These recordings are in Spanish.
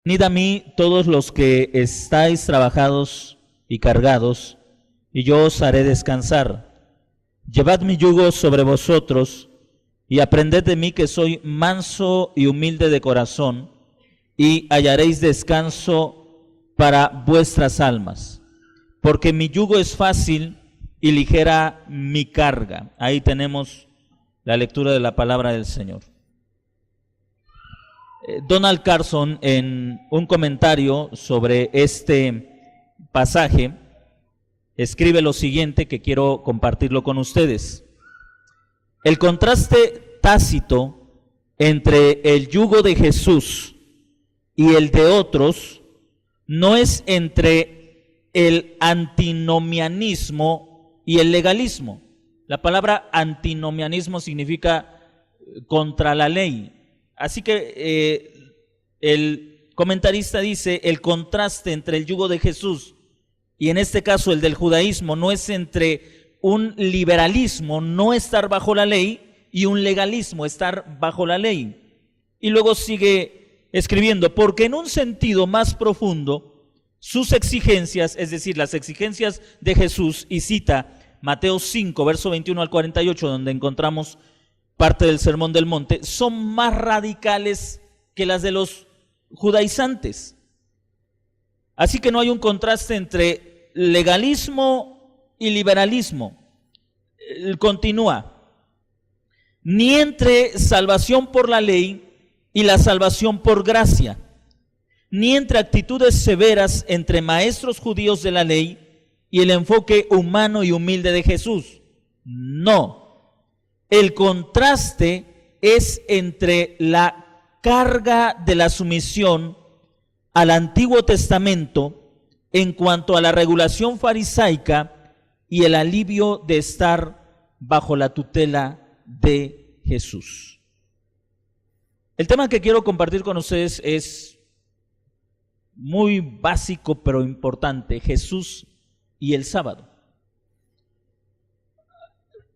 Venid a mí todos los que estáis trabajados y cargados, y yo os haré descansar. Llevad mi yugo sobre vosotros, y aprended de mí que soy manso y humilde de corazón, y hallaréis descanso para vuestras almas. Porque mi yugo es fácil y ligera mi carga. Ahí tenemos la lectura de la palabra del Señor. Donald Carson, en un comentario sobre este pasaje, escribe lo siguiente que quiero compartirlo con ustedes. El contraste tácito entre el yugo de Jesús y el de otros no es entre el antinomianismo y el legalismo. La palabra antinomianismo significa contra la ley. Así que el comentarista dice, el contraste entre el yugo de Jesús y en este caso el del judaísmo no es entre un liberalismo, no estar bajo la ley, y un legalismo, estar bajo la ley. Y luego sigue escribiendo, porque en un sentido más profundo, sus exigencias, es decir, las exigencias de Jesús, y cita Mateo 5, verso 21 al 48, donde encontramos parte del Sermón del Monte, son más radicales que las de los judaizantes. Así que no hay un contraste entre legalismo y liberalismo. Continúa, ni entre salvación por la ley y la salvación por gracia, ni entre actitudes severas entre maestros judíos de la ley y el enfoque humano y humilde de Jesús. No. El contraste es entre la carga de la sumisión al Antiguo Testamento en cuanto a la regulación farisaica y el alivio de estar bajo la tutela de Jesús. El tema que quiero compartir con ustedes es muy básico pero importante: Jesús y el sábado.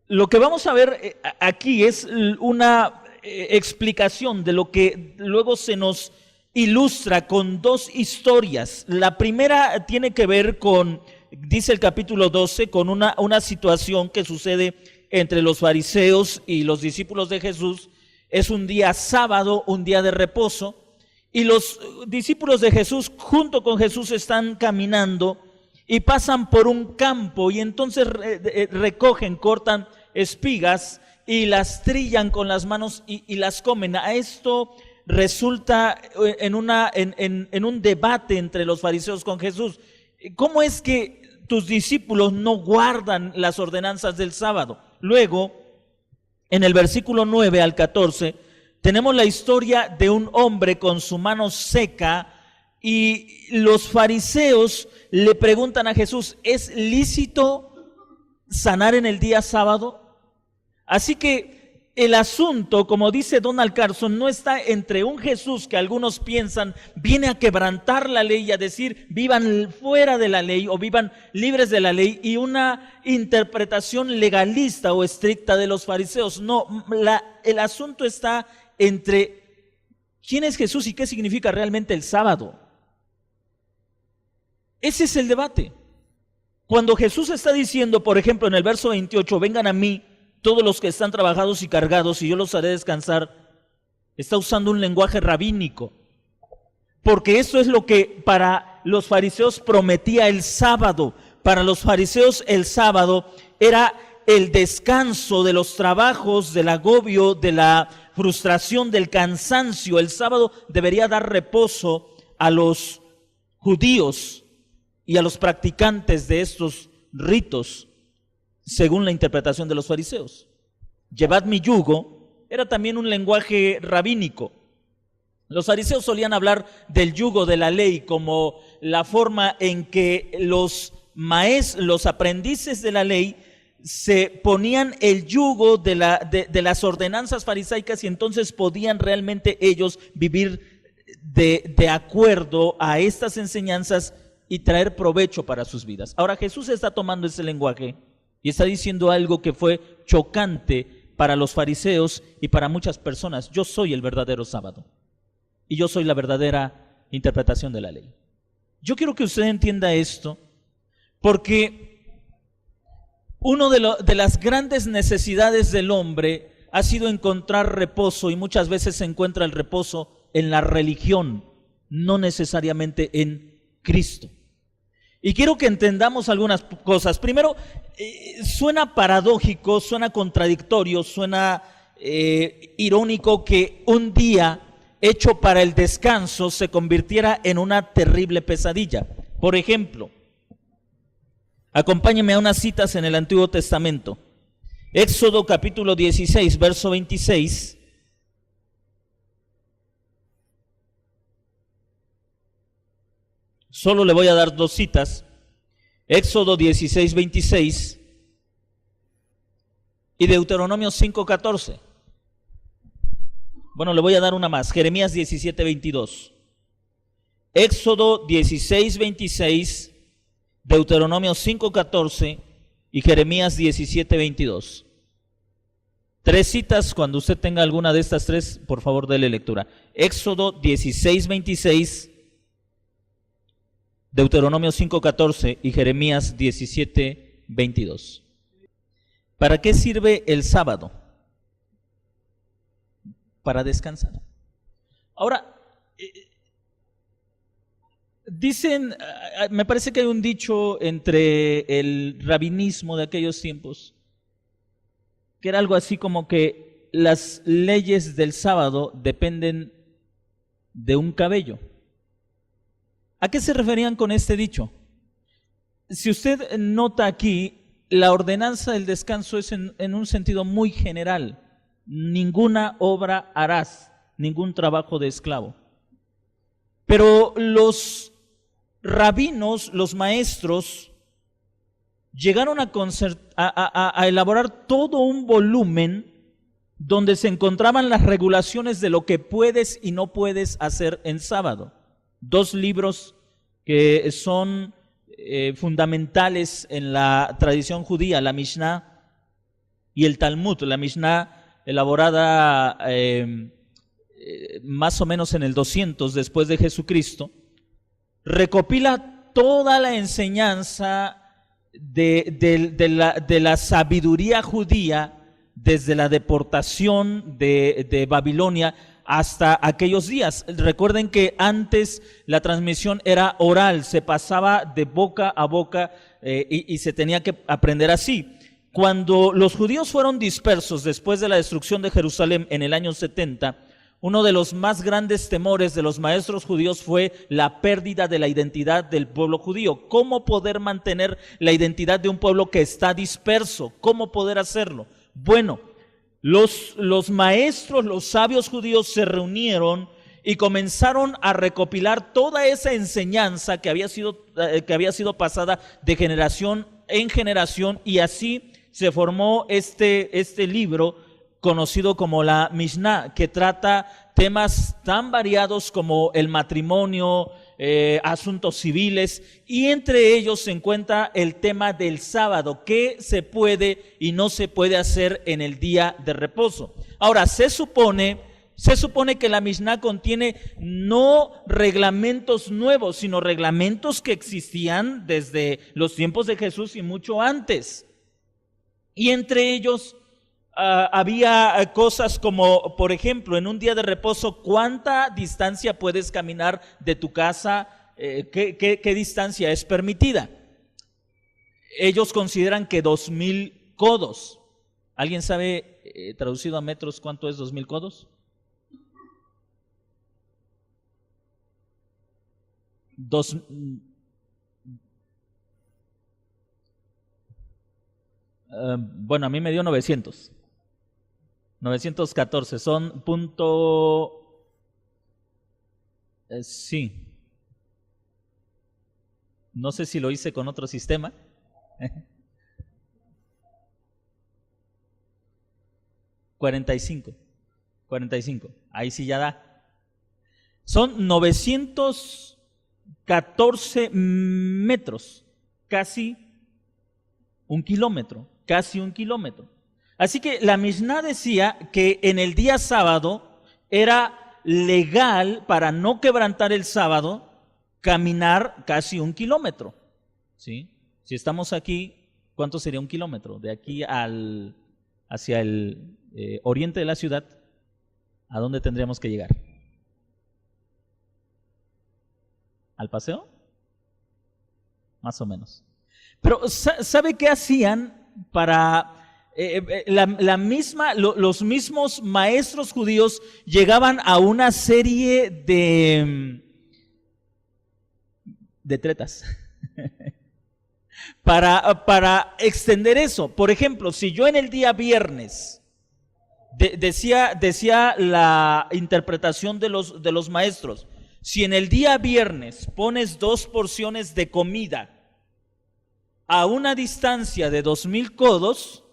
Lo que vamos a ver aquí es una explicación de lo que luego se nos ilustra con dos historias. La primera tiene que ver con, dice el capítulo 12, con una situación que sucede entre los fariseos y los discípulos de Jesús. Es un día sábado, un día de reposo, y los discípulos de Jesús junto con Jesús están caminando y pasan por un campo, y entonces recogen, cortan espigas y las trillan con las manos y las comen. A esto resulta en un debate entre los fariseos con Jesús. ¿Cómo es que tus discípulos no guardan las ordenanzas del sábado? Luego, en el versículo 9 al 14, tenemos la historia de un hombre con su mano seca, y los fariseos le preguntan a Jesús, ¿es lícito sanar en el día sábado? Así que el asunto, como dice Donald Carson, no está entre un Jesús que algunos piensan viene a quebrantar la ley y a decir vivan fuera de la ley o vivan libres de la ley, y una interpretación legalista o estricta de los fariseos. No, el asunto está entre quién es Jesús y qué significa realmente el sábado. Ese es el debate. Cuando Jesús está diciendo, por ejemplo, en el verso 28, vengan a mí todos los que están trabajados y cargados y yo los haré descansar, está usando un lenguaje rabínico, porque eso es lo que para los fariseos prometía el sábado. Para los fariseos el sábado era el descanso de los trabajos, del agobio, de la frustración, del cansancio. El sábado debería dar reposo a los judíos y a los practicantes de estos ritos, según la interpretación de los fariseos. Llevad mi yugo era también un lenguaje rabínico. Los fariseos solían hablar del yugo de la ley como la forma en que los aprendices de la ley se ponían el yugo de las ordenanzas farisaicas, y entonces podían realmente ellos vivir de acuerdo a estas enseñanzas y traer provecho para sus vidas. Ahora Jesús está tomando ese lenguaje y está diciendo algo que fue chocante para los fariseos y para muchas personas. Yo soy el verdadero sábado y yo soy la verdadera interpretación de la ley. Yo quiero que usted entienda esto, porque una de las grandes necesidades del hombre ha sido encontrar reposo, y muchas veces se encuentra el reposo en la religión, no necesariamente en Cristo. Y quiero que entendamos algunas cosas. Primero, suena paradójico, suena contradictorio, suena irónico que un día hecho para el descanso se convirtiera en una terrible pesadilla. Por ejemplo, acompáñenme a unas citas en el Antiguo Testamento. Éxodo capítulo 16, verso 26. Solo le voy a dar dos citas. Éxodo 16, 26 y Deuteronomio 5, 14. Bueno, le voy a dar una más. Jeremías 17, 22. Éxodo 16, 26, Deuteronomio 5, 14 y Jeremías 17, 22. Tres citas. Cuando usted tenga alguna de estas tres, por favor, dele lectura. Éxodo 16, 26, Deuteronomio 5:14 y Jeremías 17:22. ¿Para qué sirve el sábado? Para descansar. Ahora, dicen, me parece que hay un dicho entre el rabinismo de aquellos tiempos, que era algo así como que las leyes del sábado dependen de un cabello. ¿A qué se referían con este dicho? Si usted nota aquí, la ordenanza del descanso es en un sentido muy general. Ninguna obra harás, ningún trabajo de esclavo. Pero los rabinos, los maestros, llegaron a elaborar todo un volumen donde se encontraban las regulaciones de lo que puedes y no puedes hacer en sábado. Dos libros que son fundamentales en la tradición judía, la Mishnah y el Talmud. La Mishnah, elaborada más o menos en el 200 después de Jesucristo, recopila toda la enseñanza de la sabiduría judía desde la deportación de Babilonia hasta aquellos días. Recuerden que antes la transmisión era oral, se pasaba de boca a boca y se tenía que aprender así. Cuando los judíos fueron dispersos después de la destrucción de Jerusalén en el año 70, uno de los más grandes temores de los maestros judíos fue la pérdida de la identidad del pueblo judío. ¿Cómo poder mantener la identidad de un pueblo que está disperso? ¿Cómo poder hacerlo? Bueno, los maestros, los sabios judíos se reunieron y comenzaron a recopilar toda esa enseñanza que había sido pasada de generación en generación, y así se formó este libro conocido como la Mishnah, que trata temas tan variados como el matrimonio, asuntos civiles, y entre ellos se encuentra el tema del sábado, qué se puede y no se puede hacer en el día de reposo. Ahora, se supone que la Mishnah contiene no reglamentos nuevos, sino reglamentos que existían desde los tiempos de Jesús y mucho antes. Y entre ellos había cosas como, por ejemplo, en un día de reposo, ¿cuánta distancia puedes caminar de tu casa? ¿Qué distancia es permitida? Ellos consideran que 2000 codos. ¿Alguien sabe, traducido a metros, cuánto es 2000 codos? Bueno, a mí me dio 914, son punto, sí, no sé si lo hice con otro sistema. 45, ahí sí ya da. Son 914 metros, casi un kilómetro. Así que la Mishnah decía que en el día sábado era legal para no quebrantar el sábado caminar casi 1 kilómetro. ¿Sí? Si estamos aquí, ¿cuánto sería 1 kilómetro? De aquí hacia el oriente de la ciudad, ¿a dónde tendríamos que llegar? ¿Al paseo? Más o menos. Pero ¿sabe qué hacían para los mismos maestros judíos llegaban a una serie de tretas para extender eso? Por ejemplo, si yo en el día viernes decía la interpretación de los maestros, si en el día viernes pones 2 porciones de comida a una distancia de 2000 codos,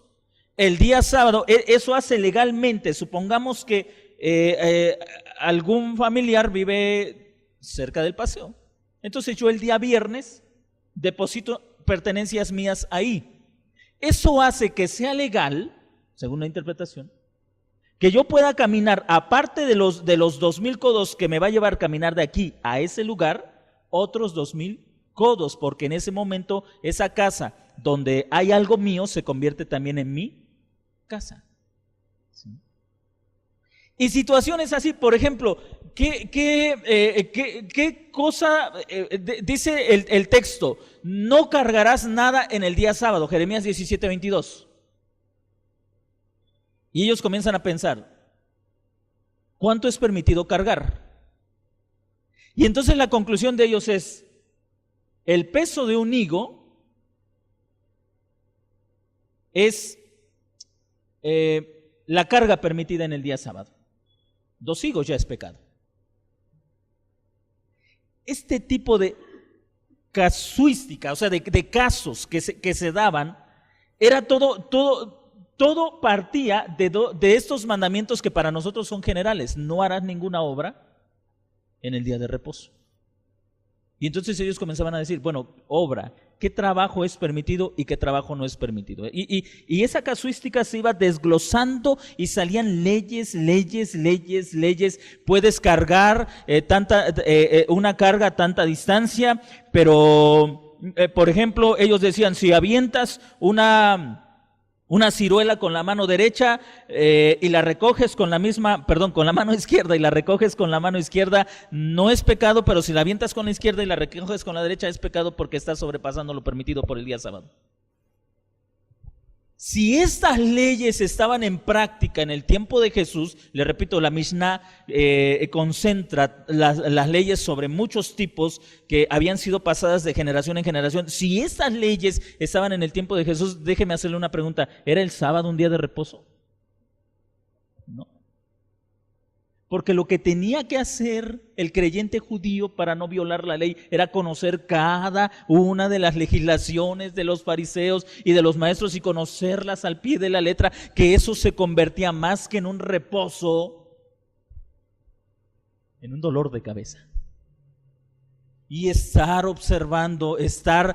el día sábado, eso hace legalmente. Supongamos que algún familiar vive cerca del paseo. Entonces yo el día viernes deposito pertenencias mías ahí. Eso hace que sea legal, según la interpretación, que yo pueda caminar, aparte de los 2000 codos que me va a llevar caminar de aquí a ese lugar, otros 2000 codos, porque en ese momento esa casa donde hay algo mío se convierte también en mi casa. ¿Sí? Y situaciones así, por ejemplo, ¿qué cosa dice el texto? No cargarás nada en el día sábado, Jeremías 17:22. Y ellos comienzan a pensar, ¿cuánto es permitido cargar? Y entonces la conclusión de ellos es, el peso de un higo es la carga permitida en el día sábado. 2 higos ya es pecado. Este tipo de casuística, o sea, de casos que se daban, era todo partía de estos mandamientos que para nosotros son generales. No harás ninguna obra en el día de reposo. Y entonces ellos comenzaban a decir, bueno, obra, ¿qué trabajo es permitido y qué trabajo no es permitido? Y esa casuística se iba desglosando y salían leyes. Puedes cargar una carga a tanta distancia, pero, por ejemplo, ellos decían, si avientas una ciruela con la mano derecha y la recoges con la mano izquierda y la recoges con la mano izquierda, no es pecado, pero si la avientas con la izquierda y la recoges con la derecha es pecado porque estás sobrepasando lo permitido por el día sábado. Si estas leyes estaban en práctica en el tiempo de Jesús, le repito, la Mishnah concentra las leyes sobre muchos tipos que habían sido pasadas de generación en generación. Si estas leyes estaban en el tiempo de Jesús, déjeme hacerle una pregunta, ¿era el sábado un día de reposo? No. Porque lo que tenía que hacer el creyente judío para no violar la ley era conocer cada una de las legislaciones de los fariseos y de los maestros y conocerlas al pie de la letra, que eso se convertía más que en un reposo, en un dolor de cabeza. Y estar observando, estar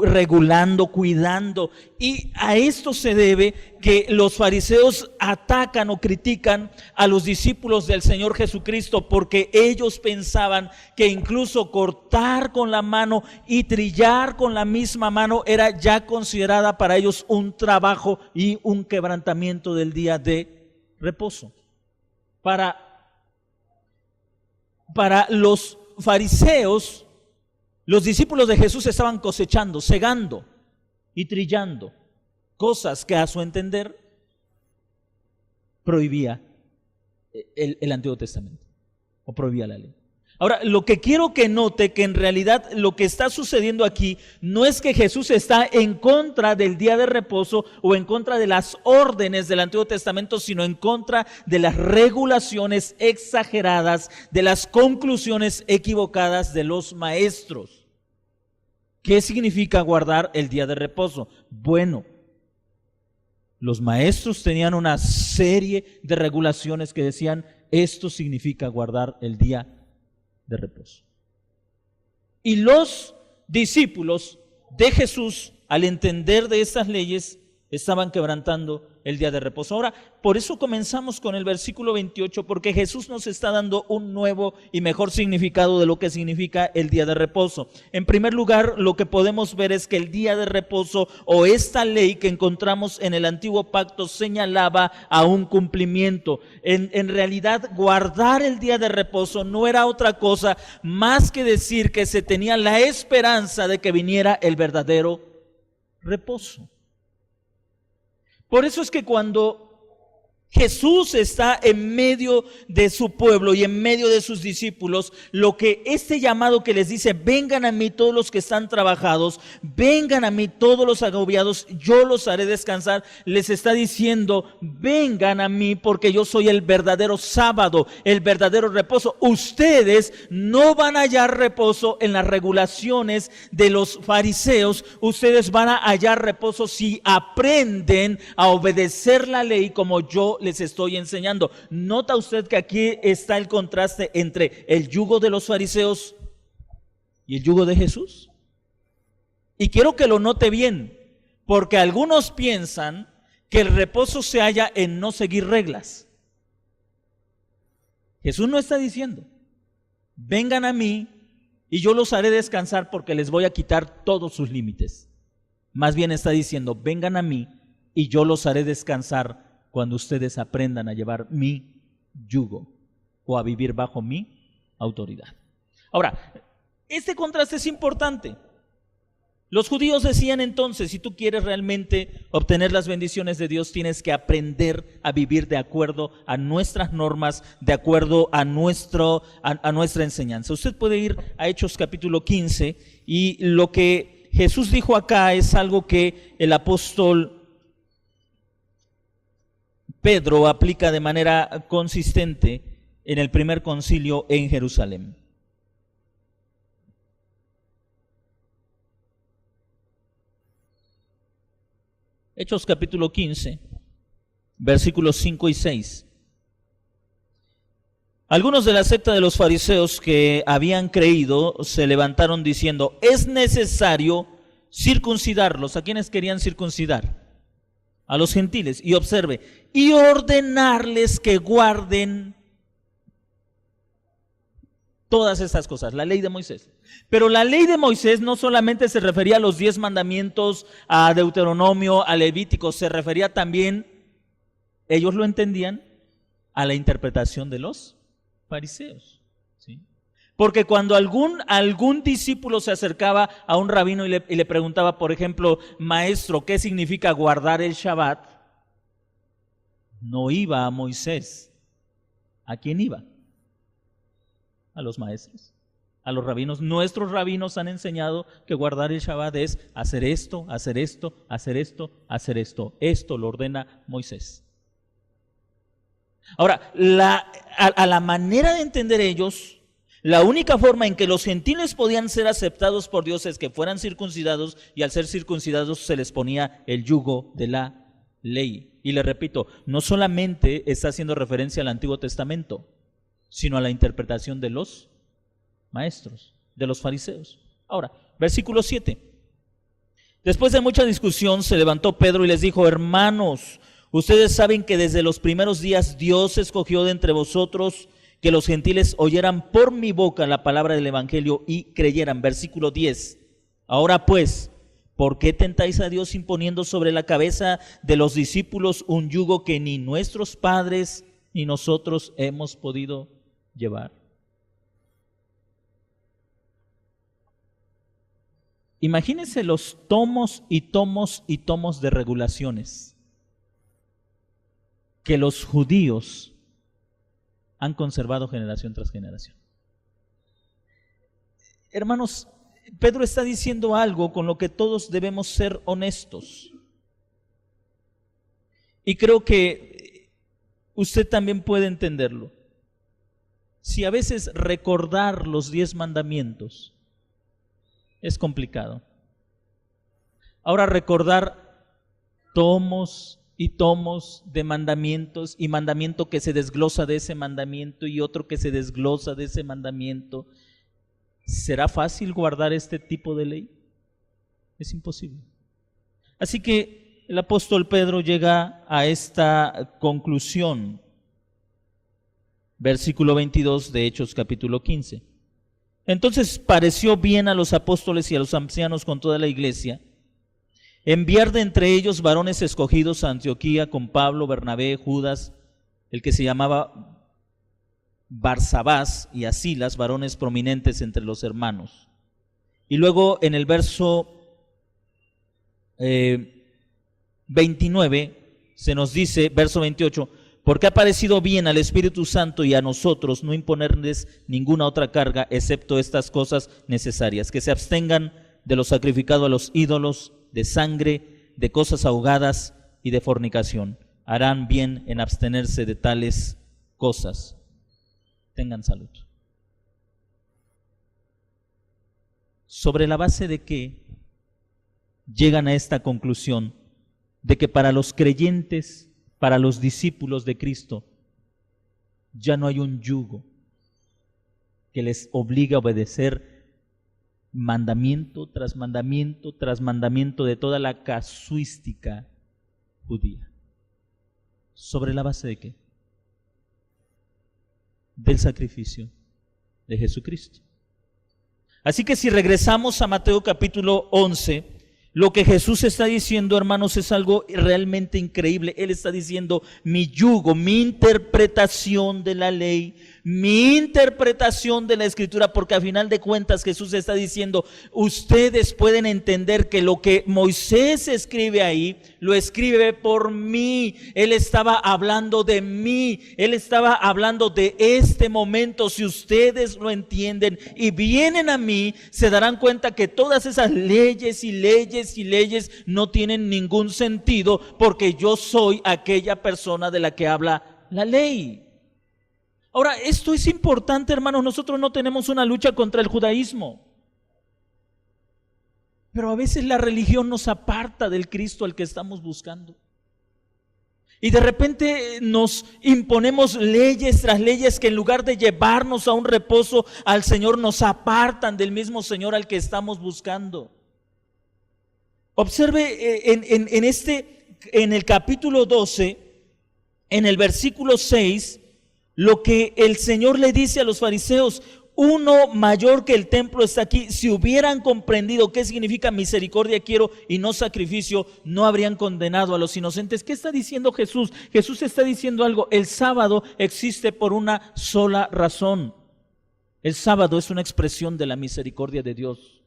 regulando, cuidando. Y a esto se debe que los fariseos atacan o critican a los discípulos del Señor Jesucristo, porque ellos pensaban que incluso cortar con la mano y trillar con la misma mano era ya considerada para ellos un trabajo y un quebrantamiento del día de reposo. Para los fariseos, los discípulos de Jesús estaban cosechando, segando y trillando cosas que a su entender prohibía el Antiguo Testamento o prohibía la ley. Ahora, lo que quiero que note, que en realidad lo que está sucediendo aquí no es que Jesús está en contra del día de reposo o en contra de las órdenes del Antiguo Testamento, sino en contra de las regulaciones exageradas, de las conclusiones equivocadas de los maestros. ¿Qué significa guardar el día de reposo? Bueno, los maestros tenían una serie de regulaciones que decían, esto significa guardar el día de reposo. Y los discípulos de Jesús, al entender de estas leyes, estaban quebrantando el día de reposo. Ahora, por eso comenzamos con el versículo 28, porque Jesús nos está dando un nuevo y mejor significado de lo que significa el día de reposo. En primer lugar, lo que podemos ver es que el día de reposo, o esta ley que encontramos en el antiguo pacto, señalaba a un cumplimiento. En realidad, guardar el día de reposo no era otra cosa más que decir que se tenía la esperanza de que viniera el verdadero reposo. Por eso es que cuando Jesús está en medio de su pueblo y en medio de sus discípulos, lo que este llamado que les dice, vengan a mí todos los que están trabajados, vengan a mí todos los agobiados, yo los haré descansar, les está diciendo, vengan a mí porque yo soy el verdadero sábado, el verdadero reposo. Ustedes no van a hallar reposo en las regulaciones de los fariseos, ustedes van a hallar reposo si aprenden a obedecer la ley como yo les estoy enseñando. ¿Nota usted que aquí está el contraste entre el yugo de los fariseos y el yugo de Jesús? Y quiero que lo note bien, porque algunos piensan que el reposo se halla en no seguir reglas. Jesús no está diciendo, vengan a mí y yo los haré descansar porque les voy a quitar todos sus límites. Más bien está diciendo, vengan a mí y yo los haré descansar cuando ustedes aprendan a llevar mi yugo o a vivir bajo mi autoridad. Ahora, este contraste es importante. Los judíos decían entonces, si tú quieres realmente obtener las bendiciones de Dios, tienes que aprender a vivir de acuerdo a nuestras normas, de acuerdo a nuestra enseñanza. Usted puede ir a Hechos capítulo 15 y lo que Jesús dijo acá es algo que el apóstol Pedro aplica de manera consistente en el primer concilio en Jerusalén. Hechos capítulo 15, versículos 5 y 6. Algunos de la secta de los fariseos que habían creído se levantaron diciendo, es necesario circuncidarlos. ¿A quiénes querían circuncidar? A los gentiles. Y observe, y ordenarles que guarden todas estas cosas, la ley de Moisés. Pero la ley de Moisés no solamente se refería a los 10 mandamientos, a Deuteronomio, a Levítico, se refería también, ellos lo entendían, a la interpretación de los fariseos. ¿Sí? Porque cuando algún discípulo se acercaba a un rabino y le preguntaba, por ejemplo, maestro, ¿qué significa guardar el Shabbat? No iba a Moisés. ¿A quién iba? A los maestros, a los rabinos. Nuestros rabinos han enseñado que guardar el Shabbat es hacer esto, hacer esto, hacer esto, hacer esto. Esto lo ordena Moisés. Ahora, a la manera de entender ellos, la única forma en que los gentiles podían ser aceptados por Dios es que fueran circuncidados, y al ser circuncidados se les ponía el yugo de la ley. Y le repito, no solamente está haciendo referencia al Antiguo Testamento, sino a la interpretación de los maestros, de los fariseos. Ahora, versículo 7. Después de mucha discusión se levantó Pedro y les dijo, hermanos, ustedes saben que desde los primeros días Dios escogió de entre vosotros que los gentiles oyeran por mi boca la palabra del evangelio y creyeran. Versículo 10. Ahora pues, ¿por qué tentáis a Dios imponiendo sobre la cabeza de los discípulos un yugo que ni nuestros padres ni nosotros hemos podido llevar? Imagínense los tomos y tomos y tomos de regulaciones que los judíos han conservado generación tras generación. Hermanos, Pedro está diciendo algo con lo que todos debemos ser honestos. Y creo que usted también puede entenderlo. Si a veces recordar los 10 mandamientos es complicado. Ahora recordar tomos y tomos de mandamientos y mandamiento que se desglosa de ese mandamiento y otro que se desglosa de ese mandamiento. ¿Será fácil guardar este tipo de ley? Es imposible. Así que el apóstol Pedro llega a esta conclusión. Versículo 22 de Hechos capítulo 15. Entonces pareció bien a los apóstoles y a los ancianos con toda la iglesia enviar de entre ellos varones escogidos a Antioquía con Pablo, Bernabé, Judas, el que se llamaba Barsabás, y a Silas, varones prominentes entre los hermanos. Y luego en el verso 29 se nos dice, verso 28, porque ha parecido bien al Espíritu Santo y a nosotros no imponerles ninguna otra carga excepto estas cosas necesarias, que se abstengan de lo sacrificado a los ídolos, de sangre, de cosas ahogadas y de fornicación. Harán bien en abstenerse de tales cosas. Tengan salud. ¿Sobre la base de qué llegan a esta conclusión? De que para los creyentes, para los discípulos de Cristo, ya no hay un yugo que les obligue a obedecer mandamiento tras mandamiento tras mandamiento de toda la casuística judía. ¿Sobre la base de qué? Del sacrificio de Jesucristo. Así que si regresamos a Mateo capítulo 11, lo que Jesús está diciendo, hermanos, es algo realmente increíble. Él está diciendo, mi yugo, mi interpretación de la ley, mi interpretación de la Escritura, porque a final de cuentas Jesús está diciendo, ustedes pueden entender que lo que Moisés escribe ahí, lo escribe por mí. Él estaba hablando de mí, Él estaba hablando de este momento. Si ustedes lo entienden y vienen a mí, se darán cuenta que todas esas leyes y leyes no tienen ningún sentido, porque yo soy aquella persona de la que habla la ley. Ahora, esto es importante, hermanos. Nosotros no tenemos una lucha contra el judaísmo, pero a veces la religión nos aparta del Cristo al que estamos buscando. Y de repente nos imponemos leyes tras leyes que en lugar de llevarnos a un reposo al Señor, nos apartan del mismo Señor al que estamos buscando. Observe en el capítulo 12, en el versículo 6, lo que el Señor le dice a los fariseos: uno mayor que el templo está aquí. Si hubieran comprendido qué significa misericordia quiero y no sacrificio, no habrían condenado a los inocentes. ¿Qué está diciendo Jesús? Jesús está diciendo algo. El sábado existe por una sola razón. El sábado es una expresión de la misericordia de Dios.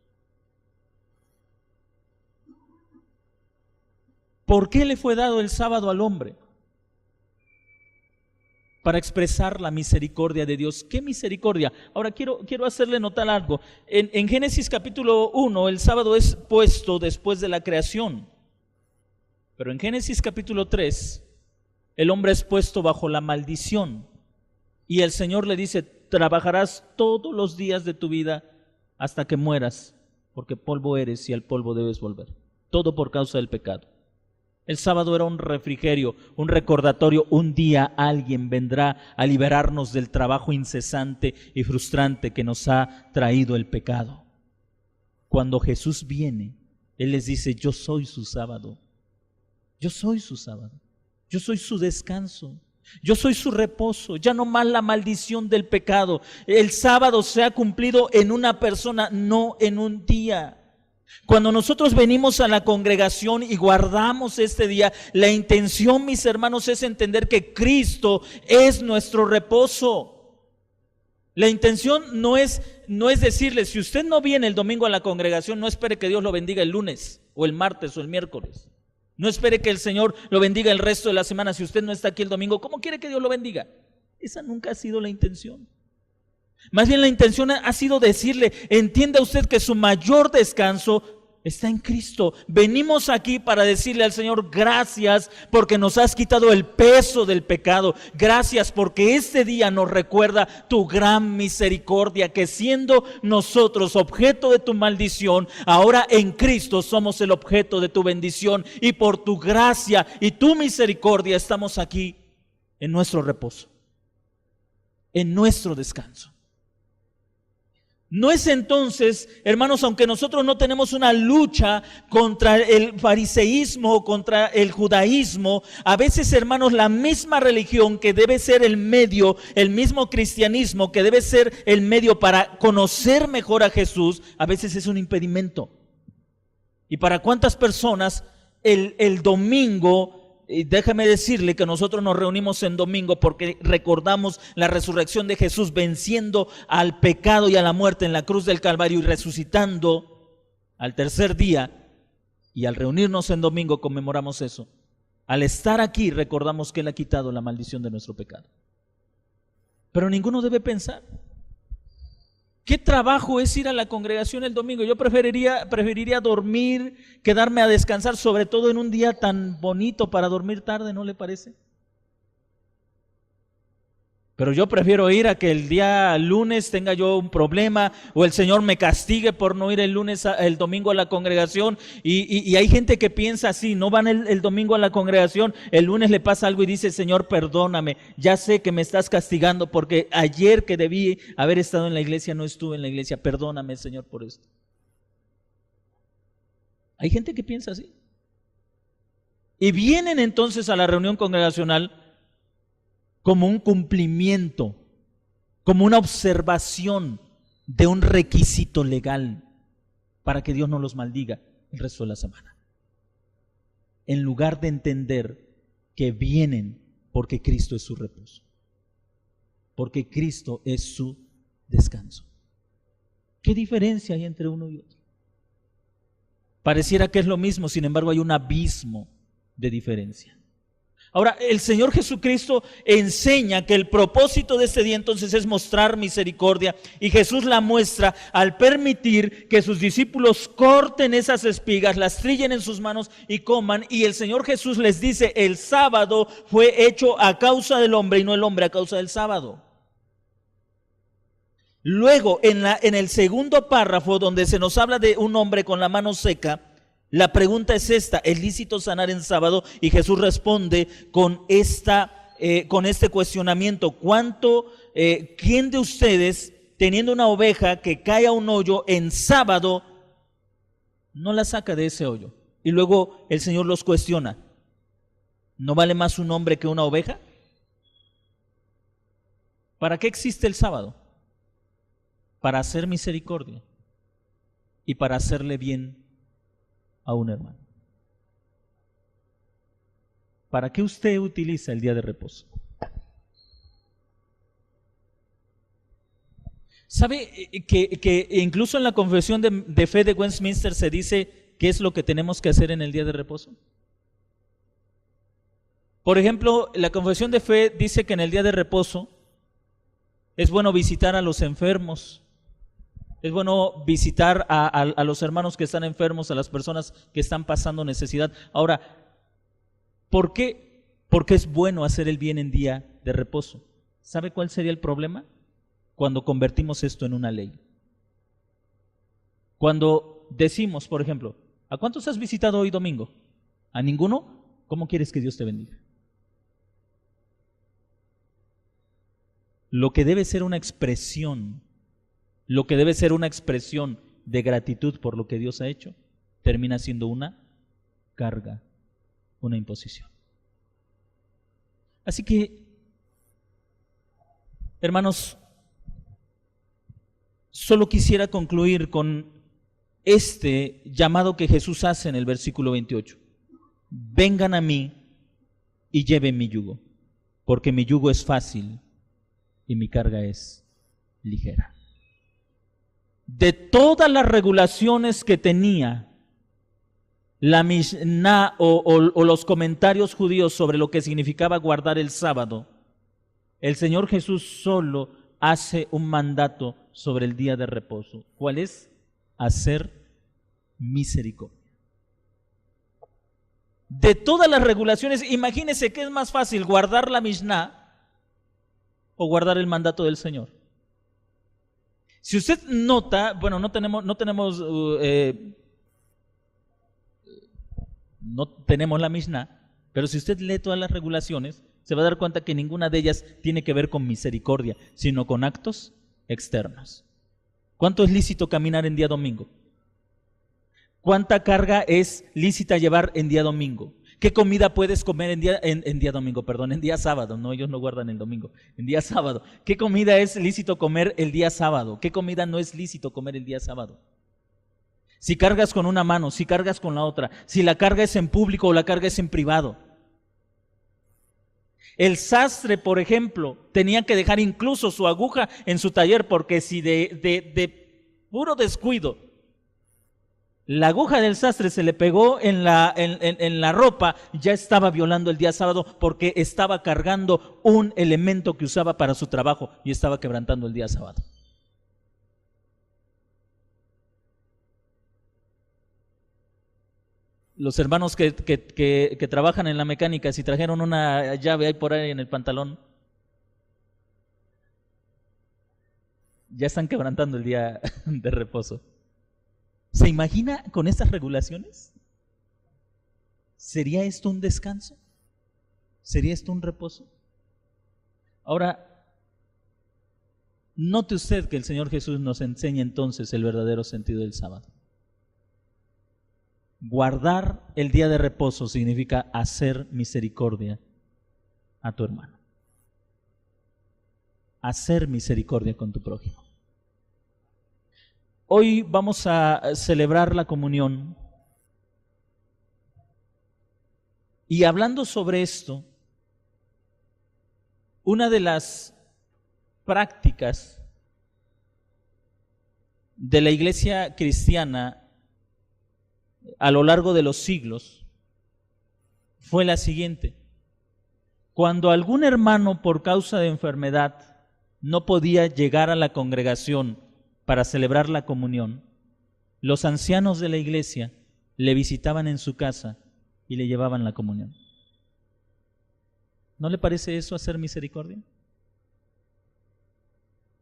¿Por qué le fue dado el sábado al hombre? Para expresar la misericordia de Dios. ¿Qué misericordia? Ahora quiero hacerle notar algo. En Génesis capítulo 1, el sábado es puesto después de la creación. Pero en Génesis capítulo 3, el hombre es puesto bajo la maldición. Y el Señor le dice: trabajarás todos los días de tu vida hasta que mueras, porque polvo eres y al polvo debes volver. Todo por causa del pecado. El sábado era un refrigerio, un recordatorio. Un día alguien vendrá a liberarnos del trabajo incesante y frustrante que nos ha traído el pecado. Cuando Jesús viene, Él les dice: yo soy su sábado. Yo soy su sábado. Yo soy su descanso. Yo soy su reposo. Ya no más la maldición del pecado. El sábado se ha cumplido en una persona, no en un día. Cuando nosotros venimos a la congregación y guardamos este día, la intención, mis hermanos, es entender que Cristo es nuestro reposo. La intención no es decirle: si usted no viene el domingo a la congregación, no espere que Dios lo bendiga el lunes o el martes o el miércoles. No espere que el Señor lo bendiga el resto de la semana. Si usted no está aquí el domingo, ¿cómo quiere que Dios lo bendiga? Esa nunca ha sido la intención. Más bien la intención ha sido decirle: entienda usted que su mayor descanso está en Cristo. Venimos aquí para decirle al Señor: gracias porque nos has quitado el peso del pecado. Gracias porque este día nos recuerda tu gran misericordia, que siendo nosotros objeto de tu maldición, ahora en Cristo somos el objeto de tu bendición. Y por tu gracia y tu misericordia estamos aquí en nuestro reposo, en nuestro descanso. No es entonces, hermanos, aunque nosotros no tenemos una lucha contra el fariseísmo, contra el judaísmo, a veces, hermanos, la misma religión que debe ser el medio, el mismo cristianismo que debe ser el medio para conocer mejor a Jesús, a veces es un impedimento. ¿Y para cuántas personas el domingo? Y déjame decirle que nosotros nos reunimos en domingo porque recordamos la resurrección de Jesús venciendo al pecado y a la muerte en la cruz del Calvario y resucitando al tercer día. Y al reunirnos en domingo conmemoramos eso. Al estar aquí recordamos que Él ha quitado la maldición de nuestro pecado. Pero ninguno debe pensar: ¿qué trabajo es ir a la congregación el domingo? Yo preferiría dormir, quedarme a descansar, sobre todo en un día tan bonito para dormir tarde, ¿no le parece? Pero yo prefiero ir a que el día lunes tenga yo un problema o el Señor me castigue por no ir el domingo a la congregación. Y hay gente que piensa así: no van el domingo a la congregación, el lunes le pasa algo y dice: Señor, perdóname, ya sé que me estás castigando porque ayer que debí haber estado en la iglesia no estuve en la iglesia, perdóname, Señor, por esto. Hay gente que piensa así. Y vienen entonces a la reunión congregacional como un cumplimiento, como una observación de un requisito legal para que Dios no los maldiga el resto de la semana. En lugar de entender que vienen porque Cristo es su reposo, porque Cristo es su descanso. ¿Qué diferencia hay entre uno y otro? Pareciera que es lo mismo, sin embargo hay un abismo de diferencia. Ahora, el Señor Jesucristo enseña que el propósito de este día entonces es mostrar misericordia, y Jesús la muestra al permitir que sus discípulos corten esas espigas, las trillen en sus manos y coman, y el Señor Jesús les dice: el sábado fue hecho a causa del hombre y no el hombre a causa del sábado. Luego, en el segundo párrafo, donde se nos habla de un hombre con la mano seca, la pregunta es esta: ¿es lícito sanar en sábado? Y Jesús responde con este cuestionamiento: ¿quién de ustedes, teniendo una oveja que cae a un hoyo en sábado, no la saca de ese hoyo? Y luego el Señor los cuestiona: ¿no vale más un hombre que una oveja? ¿Para qué existe el sábado? Para hacer misericordia y para hacerle bien a un hermano. ¿Para qué usted utiliza el día de reposo? ¿Sabe que incluso en la confesión de fe de Westminster se dice qué es lo que tenemos que hacer en el día de reposo? Por ejemplo, la confesión de fe dice que en el día de reposo es bueno visitar a los enfermos. Es bueno visitar a los hermanos que están enfermos, a las personas que están pasando necesidad. Ahora, ¿por qué? Porque es bueno hacer el bien en día de reposo. ¿Sabe cuál sería el problema? Cuando convertimos esto en una ley. Cuando decimos, por ejemplo: ¿a cuántos has visitado hoy domingo? ¿A ninguno? ¿Cómo quieres que Dios te bendiga? Lo que debe ser una expresión de gratitud por lo que Dios ha hecho, termina siendo una carga, una imposición. Así que, hermanos, solo quisiera concluir con este llamado que Jesús hace en el versículo 28. Vengan a mí y lleven mi yugo, porque mi yugo es fácil y mi carga es ligera. De todas las regulaciones que tenía la Mishnah o los comentarios judíos sobre lo que significaba guardar el sábado, el Señor Jesús solo hace un mandato sobre el día de reposo. ¿Cuál es? Hacer misericordia. De todas las regulaciones, imagínese qué es más fácil, guardar la Mishnah o guardar el mandato del Señor. Si usted nota, bueno, no tenemos la Mishnah, pero si usted lee todas las regulaciones, se va a dar cuenta que ninguna de ellas tiene que ver con misericordia, sino con actos externos. ¿Cuánto es lícito caminar en día domingo? ¿Cuánta carga es lícita llevar en día domingo? ¿Qué comida puedes comer en día domingo? Perdón, en día sábado. No, ellos no guardan el domingo. En día sábado. ¿Qué comida es lícito comer el día sábado? ¿Qué comida no es lícito comer el día sábado? Si cargas con una mano, si cargas con la otra, si la carga es en público o la carga es en privado. El sastre, por ejemplo, tenía que dejar incluso su aguja en su taller, porque si de puro descuido la aguja del sastre se le pegó en la ropa, ya estaba violando el día sábado, porque estaba cargando un elemento que usaba para su trabajo y estaba quebrantando el día sábado. Los hermanos que trabajan en la mecánica, si trajeron una llave ahí por ahí en el pantalón, ya están quebrantando el día de reposo. ¿Se imagina con estas regulaciones? ¿Sería esto un descanso? ¿Sería esto un reposo? Ahora, note usted que el Señor Jesús nos enseña entonces el verdadero sentido del sábado. Guardar el día de reposo significa hacer misericordia a tu hermano. Hacer misericordia con tu prójimo. Hoy vamos a celebrar la comunión. Y hablando sobre esto, una de las prácticas de la iglesia cristiana a lo largo de los siglos fue la siguiente: cuando algún hermano por causa de enfermedad no podía llegar a la congregación para celebrar la comunión, los ancianos de la iglesia le visitaban en su casa y le llevaban la comunión. ¿No le parece eso hacer misericordia?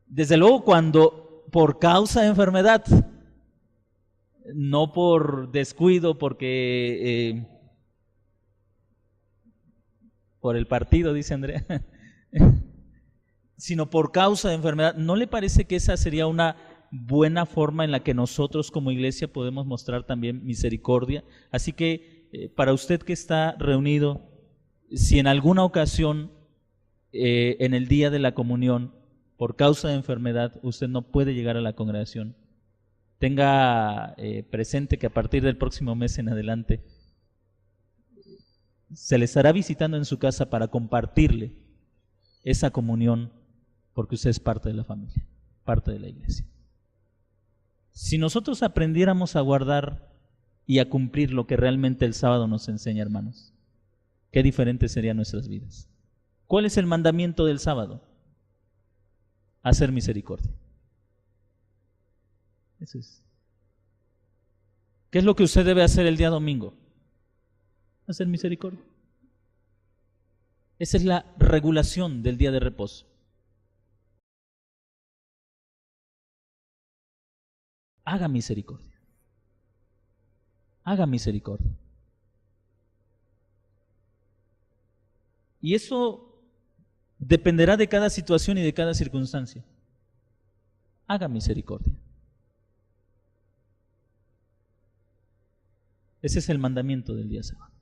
Desde luego, cuando por causa de enfermedad, no por descuido, porque por el partido, dice Andrea, sino por causa de enfermedad. ¿No le parece que esa sería una buena forma en la que nosotros como iglesia podemos mostrar también misericordia? Así que para usted que está reunido, si en alguna ocasión en el día de la comunión, por causa de enfermedad, usted no puede llegar a la congregación, tenga presente que a partir del próximo mes en adelante se le estará visitando en su casa para compartirle esa comunión, porque usted es parte de la familia, parte de la iglesia. Si nosotros aprendiéramos a guardar y a cumplir lo que realmente el sábado nos enseña, hermanos, qué diferentes serían nuestras vidas. ¿Cuál es el mandamiento del sábado? Hacer misericordia. Eso es. ¿Qué es lo que usted debe hacer el día domingo? Hacer misericordia. Esa es la regulación del día de reposo. Haga misericordia. Haga misericordia. Y eso dependerá de cada situación y de cada circunstancia. Haga misericordia. Ese es el mandamiento del día sábado.